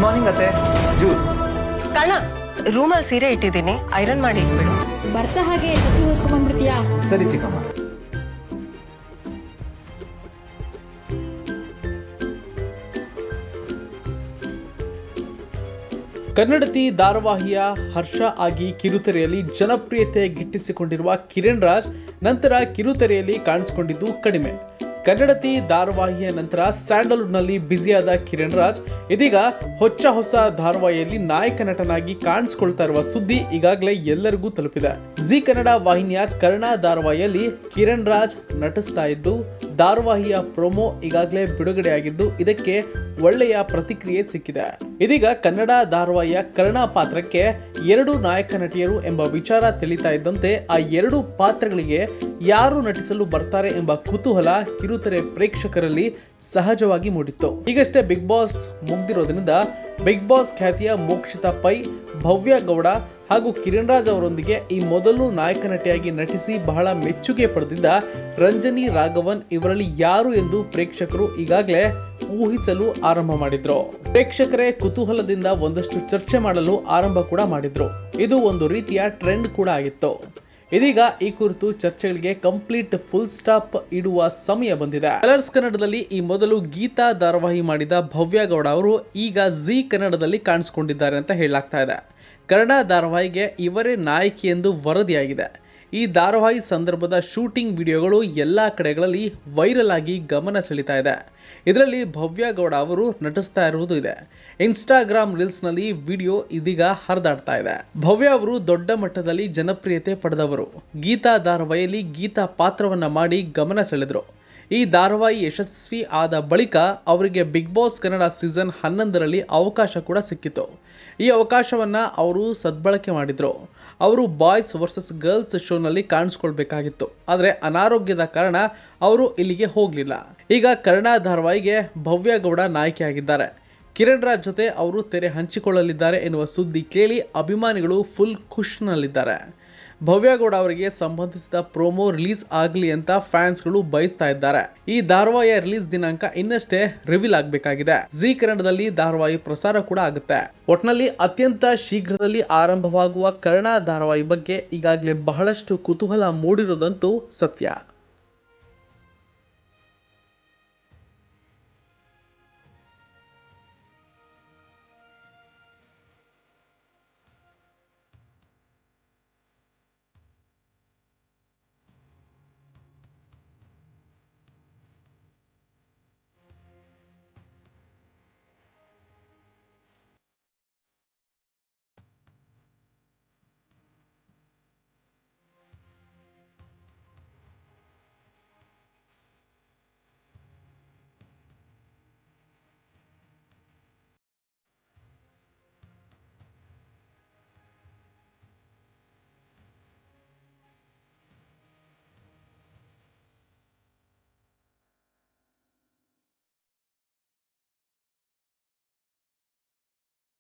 Morning ಅತ್ತೆ. Juice. ಕಣ ರೂಮಲ್ಲಿ ಸೀರೆ ಇಟ್ಟಿದ್ದೀನಿ, ಐರನ್ ಮಾಡಿ ಇಟ್ಬಿಡು. ಬರ್ತಾ ಹಾಗೆ ಚಪ್ಪಲಿ ಹೊಸ್ಕೊಂಡ್ಬಿಡ್ತೀಯಾ? ಸರಿ ಚಿಕ್ಕಮ್ಮ. ಕನ್ನಡತಿ ಧಾರಾವಾಹಿಯ ಹರ್ಷ ಆಗಿ ಕಿರುತೆರೆಯಲ್ಲಿ ಜನಪ್ರಿಯತೆ ಗಿಟ್ಟಿಸಿಕೊಂಡಿರುವ ಕಿರಣ್ ರಾಜ್ ನಂತರ ಕಿರುತೆರೆಯಲ್ಲಿ ಕಾಣಿಸಿಕೊಂಡಿದ್ದು ಕಡಿಮೆ. ಕನ್ನಡತಿ ಧಾರಾವಾಹಿಯ ನಂತರ ಸ್ಯಾಂಡಲ್ವುಡ್ನಲ್ಲಿ ಬ್ಯುಸಿಯಾದ ಕಿರಣ್ ರಾಜ್ ಇದೀಗ ಹೊಸ ಧಾರಾವಾಹಿಯಲ್ಲಿ ನಾಯಕ ನಟನಾಗಿ ಕಾಣಿಸಿಕೊಳ್ತಾ ಇರುವ ಸುದ್ದಿ ಈಗಾಗಲೇ ಎಲ್ಲರಿಗೂ ತಲುಪಿದೆ. ಜಿ ಕನ್ನಡ ವಾಹಿನಿಯ ಕರ್ಣ ಧಾರಾವಾಹಿಯಲ್ಲಿ ಕಿರಣ್ ರಾಜ್ ನಟಿಸ್ತಾ ಇದ್ದು, ಧಾರಾವಾಹಿಯ ಪ್ರೊಮೋ ಈಗಾಗಲೇ ಬಿಡುಗಡೆಯಾಗಿದ್ದು ಇದಕ್ಕೆ ಒಳ್ಳೆಯ ಪ್ರತಿಕ್ರಿಯೆ ಸಿಕ್ಕಿದೆ. ಇದೀಗ ಕನ್ನಡ ಧಾರಾವಾಹಿಯ ಕರ್ಣ ಪಾತ್ರಕ್ಕೆ 2 ನಾಯಕ ನಟಿಯರು ಎಂಬ ವಿಚಾರ ತಿಳಿತಾ ಇದ್ದಂತೆ ಆ 2 ಪಾತ್ರಗಳಿಗೆ ಯಾರು ನಟಿಸಲು ಬರ್ತಾರೆ ಎಂಬ ಕುತೂಹಲ ಕಿರುತೆರೆ ಪ್ರೇಕ್ಷಕರಲ್ಲಿ ಸಹಜವಾಗಿ ಮೂಡಿತ್ತು. ಈಗಷ್ಟೇ ಬಿಗ್ ಬಾಸ್ ಮುಗ್ದಿರೋದ್ರಿಂದ ಬಿಗ್ ಬಾಸ್ ಖ್ಯಾತಿಯ ಮೋಕ್ಷಿತಾ ಪೈ, ಭವ್ಯ ಗೌಡ ಹಾಗೂ ಕಿರಣ್ ರಾಜ್ ಅವರೊಂದಿಗೆ ಈ ಮೊದಲು ನಾಯಕ ನಟಿಯಾಗಿ ನಟಿಸಿ ಬಹಳ ಮೆಚ್ಚುಗೆ ಪಡೆದಿದ್ದ ರಂಜನಿ ರಾಘವನ್ ಇವರಲ್ಲಿ ಯಾರು ಎಂದು ಪ್ರೇಕ್ಷಕರು ಈಗಾಗಲೇ ಊಹಿಸಲು ಆರಂಭ ಮಾಡಿದ್ರು. ಪ್ರೇಕ್ಷಕರೇ ಕುತೂಹಲದಿಂದ ಒಂದಷ್ಟು ಚರ್ಚೆ ಮಾಡಲು ಆರಂಭ ಕೂಡ ಮಾಡಿದ್ರು. ಇದು ಒಂದು ರೀತಿಯ ಟ್ರೆಂಡ್ ಕೂಡ ಆಗಿತ್ತು. ಇದೀಗ ಈ ಕುರಿತು ಚರ್ಚೆಗಳಿಗೆ ಕಂಪ್ಲೀಟ್ ಫುಲ್ ಸ್ಟಾಪ್ ಇಡುವ ಸಮಯ ಬಂದಿದೆ. ಕಲರ್ಸ್ ಕನ್ನಡದಲ್ಲಿ ಈ ಮೊದಲು ಗೀತಾ ಧಾರಾವಾಹಿ ಮಾಡಿದ ಭವ್ಯ ಗೌಡ ಅವರು ಈಗ ಜಿ ಕನ್ನಡದಲ್ಲಿ ಕಾಣಿಸಿಕೊಂಡಿದ್ದಾರೆ ಅಂತ ಹೇಳಲಾಗ್ತಾ ಇದೆ. ಕನ್ನಡ ಧಾರಾವಾಹಿಗೆ ಇವರೇ ನಾಯಕಿ ಎಂದು ವರದಿಯಾಗಿದೆ. ಈ ಧಾರಾವಾಹಿ ಸಂದರ್ಭದ ಶೂಟಿಂಗ್ ವಿಡಿಯೋಗಳು ಎಲ್ಲ ಕಡೆಗಳಲ್ಲಿ ವೈರಲ್ ಆಗಿ ಗಮನ ಸೆಳೀತಾ ಇದೆ. ಇದರಲ್ಲಿ ಭವ್ಯ ಗೌಡ ಅವರು ನಟಿಸ್ತಾ ಇರುವುದು ಇದೆ. ಇನ್ಸ್ಟಾಗ್ರಾಮ್ ರೀಲ್ಸ್ನಲ್ಲಿ ವಿಡಿಯೋ ಇದೀಗ ಹರಿದಾಡ್ತಾ ಇದೆ. ಭವ್ಯ ಅವರು ದೊಡ್ಡ ಮಟ್ಟದಲ್ಲಿ ಜನಪ್ರಿಯತೆ ಪಡೆದವರು. ಗೀತಾ ಧಾರಾವಾಹಿಯಲ್ಲಿ ಗೀತಾ ಪಾತ್ರವನ್ನ ಮಾಡಿ ಗಮನ ಸೆಳೆದರು. ಈ ಧಾರಾವಾಹಿ ಯಶಸ್ವಿ ಆದ ಬಳಿಕ ಅವರಿಗೆ ಬಿಗ್ ಬಾಸ್ ಕನ್ನಡ ಸೀಸನ್ 11ರಲ್ಲಿ ಅವಕಾಶ ಕೂಡ ಸಿಕ್ಕಿತು. ಈ ಅವಕಾಶವನ್ನ ಅವರು ಸದ್ಬಳಕೆ ಮಾಡಿದ್ರು. ಅವರು ಬಾಯ್ಸ್ ವರ್ಸಸ್ ಗರ್ಲ್ಸ್ ಶೋನಲ್ಲಿ ಕಾಣಿಸ್ಕೊಳ್ಬೇಕಾಗಿತ್ತು, ಆದರೆ ಅನಾರೋಗ್ಯದ ಕಾರಣ ಅವರು ಇಲ್ಲಿಗೆ ಹೋಗಲಿಲ್ಲ. ಈಗ ಕರ್ಣ ಧಾರಾವಾಹಿಗೆ ಭವ್ಯ ಗೌಡ ನಾಯಕಿಯಾಗಿದ್ದಾರೆ. ಕಿರಣ್ ರಾಜ್ ಜೊತೆ ಅವರು ತೆರೆ ಹಂಚಿಕೊಳ್ಳಲಿದ್ದಾರೆ ಎನ್ನುವ ಸುದ್ದಿ ಕೇಳಿ ಅಭಿಮಾನಿಗಳು ಫುಲ್ ಖುಷಿನಲ್ಲಿದ್ದಾರೆ. ಭವ್ಯ ಗೌಡ ಅವರಿಗೆ ಸಂಬಂಧಿಸಿದ ಪ್ರೋಮೋ ರಿಲೀಸ್ ಆಗಲಿ ಅಂತ ಫ್ಯಾನ್ಸ್ಗಳು ಬಯಸ್ತಾ ಇದ್ದಾರೆ. ಈ ಧಾರಾವಾಹಿಯ ರಿಲೀಸ್ ದಿನಾಂಕ ಇನ್ನಷ್ಟೇ ರಿವೀಲ್ ಆಗಬೇಕಾಗಿದೆ. ಜಿ ಕನ್ನಡದಲ್ಲಿ ಧಾರಾವಾಹಿ ಪ್ರಸಾರ ಕೂಡ ಆಗುತ್ತೆ. ಒಟ್ನಲ್ಲಿ ಅತ್ಯಂತ ಶೀಘ್ರದಲ್ಲಿ ಆರಂಭವಾಗುವ ಕರ್ಣ ಧಾರಾವಾಹಿ ಬಗ್ಗೆ ಈಗಾಗಲೇ ಬಹಳಷ್ಟು ಕುತೂಹಲ ಮೂಡಿರೋದಂತೂ ಸತ್ಯ.